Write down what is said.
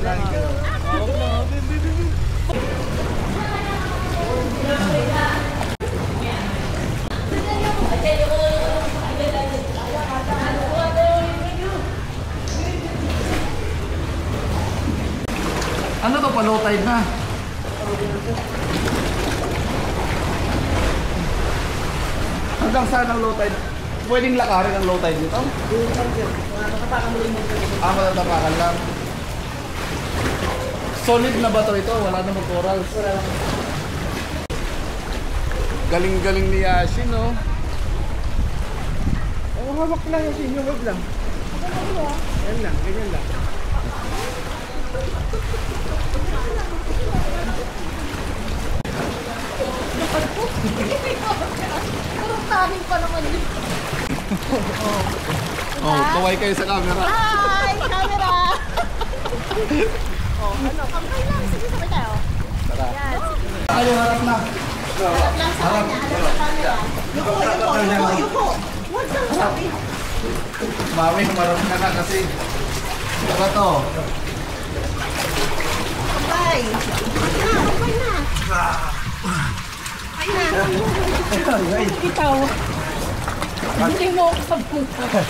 Ano to, pa low tide na? Hanggang saan ang low tide? Pwedeng lakarin ang low tide dito? Matatapakan lang. Solid na ba to ito? Wala namang corals. Galing-galing ni Yashin, no? Hawak lang yung sinyo, wag lang. Yan lang, ganyan lang. Parang taring pa naman yun. Kaway kayo sa camera. Hi! Camera! Kamay lang. Sige, sabay tayo. Tara. Yan, sige. Kayo, harap na. Harap lang sa kanya. Harap sa camera. Yuko. Huwag kang sabi. Mami, marap ka na kasi. Diba to? Kamay. Kamay na. Kamay na. Ikaw. Hindi mo ako sabukan.